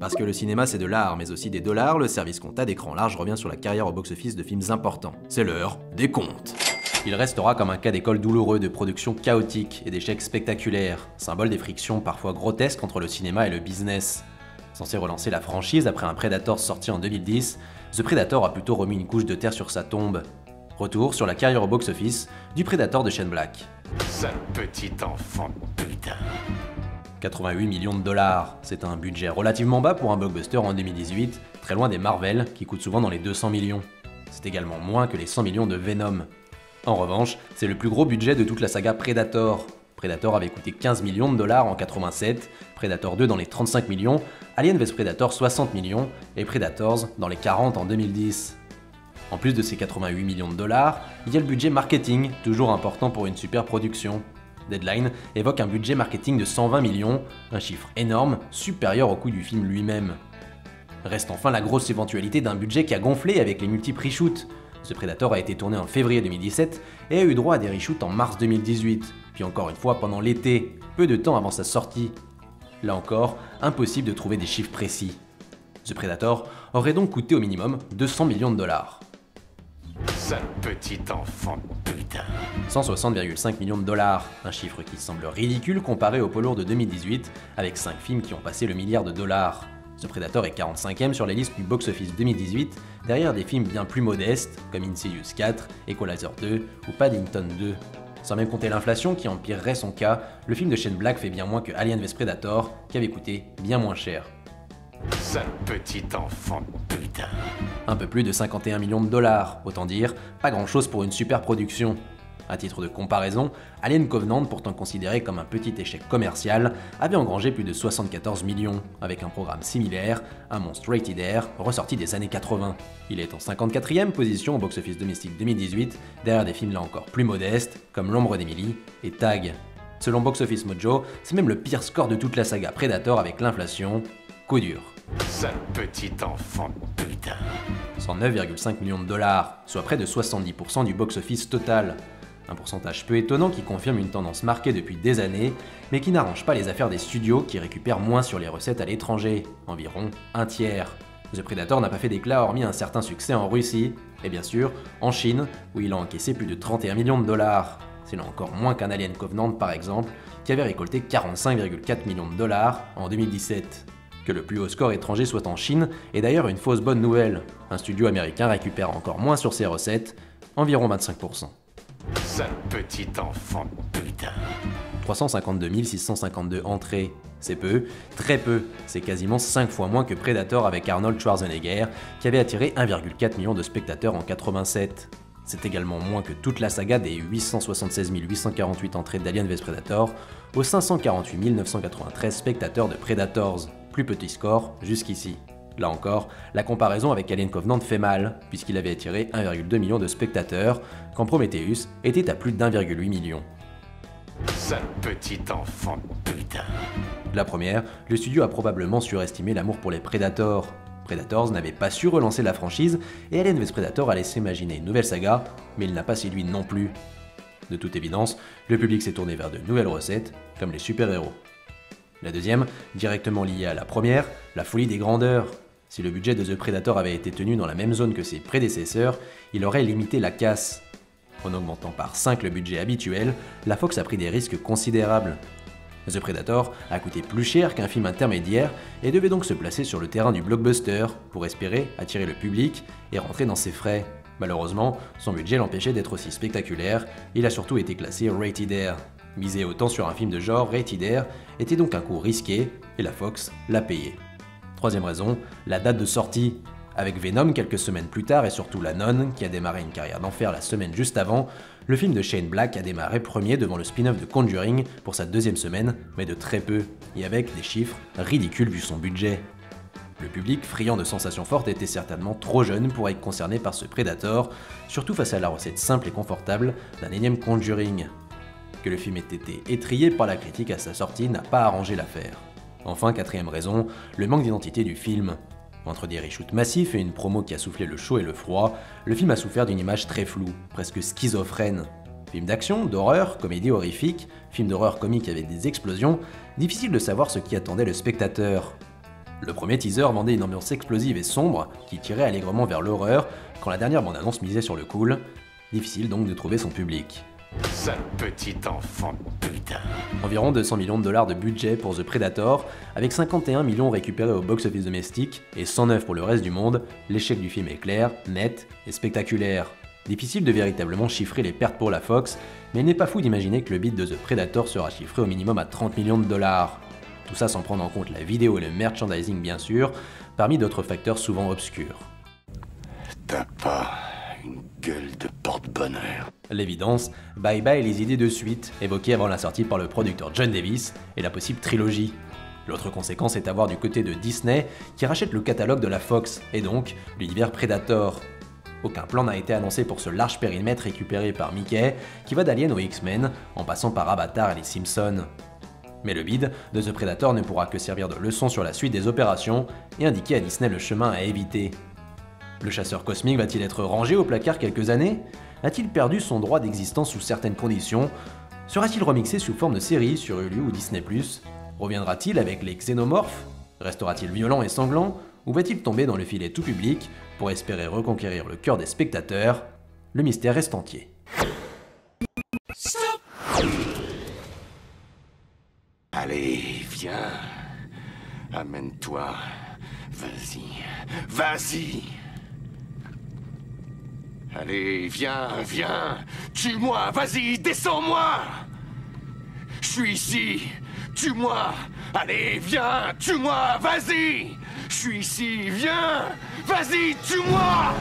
Parce que le cinéma c'est de l'art, mais aussi des dollars, le service compta d'écran large revient sur la carrière au box-office de films importants. C'est l'heure des comptes. Il restera comme un cas d'école douloureux de production chaotique et d'échecs spectaculaires, symbole des frictions parfois grotesques entre le cinéma et le business. Censé relancer la franchise après un Predator sorti en 2010, The Predator a plutôt remis une couche de terre sur sa tombe. Retour sur la carrière au box-office du Predator de Shane Black. Sale petit enfant de putain. 88 millions de dollars, c'est un budget relativement bas pour un blockbuster en 2018, très loin des Marvel qui coûtent souvent dans les 200 millions. C'est également moins que les 100 millions de Venom. En revanche, c'est le plus gros budget de toute la saga Predator. Predator avait coûté 15 millions de dollars en 87, Predator 2 dans les 35 millions, Alien vs Predator 60 millions et Predators dans les 40 en 2010. En plus de ces 88 millions de dollars, il y a le budget marketing, toujours important pour une super production. Deadline évoque un budget marketing de 120 millions, un chiffre énorme, supérieur au coût du film lui-même. Reste enfin la grosse éventualité d'un budget qui a gonflé avec les multiples reshoots. The Predator a été tourné en février 2017 et a eu droit à des reshoots en mars 2018, puis encore une fois pendant l'été, peu de temps avant sa sortie. Là encore, impossible de trouver des chiffres précis. The Predator aurait donc coûté au minimum 200 millions de dollars. Sale petit enfant de putain. 160,5 millions de dollars, un chiffre qui semble ridicule comparé au poids lourd de 2018, avec 5 films qui ont passé le milliard de dollars. The Predator est 45e sur les listes du box-office 2018, derrière des films bien plus modestes, comme Insidious 4, Equalizer 2 ou Paddington 2. Sans même compter l'inflation qui empirerait son cas, le film de Shane Black fait bien moins que Alien vs Predator, qui avait coûté bien moins cher. Sale petit enfant de putain. Un peu plus de 51 millions de dollars, autant dire pas grand chose pour une super production. À titre de comparaison, Alien Covenant, pourtant considéré comme un petit échec commercial, avait engrangé plus de 74 millions, avec un programme similaire, un monstre rated R, ressorti des années 80. Il est en 54e position au box-office domestique 2018, derrière des films là encore plus modestes, comme L'Ombre d'Emily et Tag. Selon Box Office Mojo, c'est même le pire score de toute la saga Predator avec l'inflation. Coup dur. Sale petit enfant de putain. 109,5 millions de dollars, soit près de 70% du box-office total. Un pourcentage peu étonnant qui confirme une tendance marquée depuis des années, mais qui n'arrange pas les affaires des studios qui récupèrent moins sur les recettes à l'étranger, environ un tiers. The Predator n'a pas fait d'éclat hormis un certain succès en Russie, et bien sûr en Chine, où il a encaissé plus de 31 millions de dollars. C'est là encore moins qu'un Alien Covenant par exemple, qui avait récolté 45,4 millions de dollars en 2017. Que le plus haut score étranger soit en Chine est d'ailleurs une fausse bonne nouvelle. Un studio américain récupère encore moins sur ses recettes, environ 25%. Sale petit enfant de putain. 352 652 entrées, c'est peu, très peu, c'est quasiment 5 fois moins que Predator avec Arnold Schwarzenegger, qui avait attiré 1,4 million de spectateurs en 87. C'est également moins que toute la saga des 876 848 entrées d'Alien vs Predator aux 548 993 spectateurs de Predators, plus petit score jusqu'ici. Là encore, la comparaison avec Alien Covenant fait mal, puisqu'il avait attiré 1,2 million de spectateurs, quand Prometheus était à plus d'1,8 million. Sale petit enfant de putain. La première, le studio a probablement surestimé l'amour pour les Predators. Predators n'avait pas su relancer la franchise, et Alien vs Predator a laissé imaginer une nouvelle saga, mais il n'a pas séduit non plus. De toute évidence, le public s'est tourné vers de nouvelles recettes, comme les super-héros. La deuxième, directement liée à la première, la folie des grandeurs. Si le budget de The Predator avait été tenu dans la même zone que ses prédécesseurs, il aurait limité la casse. En augmentant par 5 le budget habituel, la Fox a pris des risques considérables. The Predator a coûté plus cher qu'un film intermédiaire et devait donc se placer sur le terrain du blockbuster pour espérer attirer le public et rentrer dans ses frais. Malheureusement, son budget l'empêchait d'être aussi spectaculaire, il a surtout été classé Rated R. Miser autant sur un film de genre Rated R était donc un coup risqué et la Fox l'a payé. Troisième raison, la date de sortie. Avec Venom quelques semaines plus tard et surtout La Nonne, qui a démarré une carrière d'enfer la semaine juste avant, le film de Shane Black a démarré premier devant le spin-off de Conjuring pour sa deuxième semaine, mais de très peu, et avec des chiffres ridicules vu son budget. Le public, friand de sensations fortes, était certainement trop jeune pour être concerné par ce Predator, surtout face à la recette simple et confortable d'un énième Conjuring. Que le film ait été étrillé par la critique à sa sortie n'a pas arrangé l'affaire. Enfin, quatrième raison, le manque d'identité du film. Entre des reshoots massifs et une promo qui a soufflé le chaud et le froid, le film a souffert d'une image très floue, presque schizophrène. Film d'action, d'horreur, comédie horrifique, film d'horreur comique avec des explosions, difficile de savoir ce qui attendait le spectateur. Le premier teaser vendait une ambiance explosive et sombre qui tirait allègrement vers l'horreur, quand la dernière bande-annonce misait sur le cool. Difficile donc de trouver son public. Sale petit enfant de putain. Environ 200 millions de dollars de budget pour The Predator, avec 51 millions récupérés au box-office domestique et 109 pour le reste du monde, l'échec du film est clair, net et spectaculaire. Difficile de véritablement chiffrer les pertes pour la Fox, mais il n'est pas fou d'imaginer que le bid de The Predator sera chiffré au minimum à 30 millions de dollars. Tout ça sans prendre en compte la vidéo et le merchandising bien sûr, parmi d'autres facteurs souvent obscurs. T'as pas une gueule de porte-bonheur. L'évidence, bye bye les idées de suite, évoquées avant la sortie par le producteur John Davis, et la possible trilogie. L'autre conséquence est à voir du côté de Disney, qui rachète le catalogue de la Fox, et donc l'univers Predator. Aucun plan n'a été annoncé pour ce large périmètre récupéré par Mickey, qui va d'Alien aux X-Men, en passant par Avatar et les Simpsons. Mais le bid de The Predator ne pourra que servir de leçon sur la suite des opérations, et indiquer à Disney le chemin à éviter. Le chasseur cosmique va-t-il être rangé au placard quelques années? A-t-il perdu son droit d'existence sous certaines conditions? Sera-t-il remixé sous forme de série sur Hulu ou Disney+? Reviendra-t-il avec les xénomorphes? Restera-t-il violent et sanglant? Ou va-t-il tomber dans le filet tout public pour espérer reconquérir le cœur des spectateurs? Le mystère reste entier. Stop. Allez, viens. Amène-toi. Vas-y. Vas-y. Allez, viens, viens. Tue-moi, vas-y, descends-moi. Je suis ici. Tue-moi. Allez, viens, tue-moi, vas-y. Je suis ici, viens. Vas-y, tue-moi.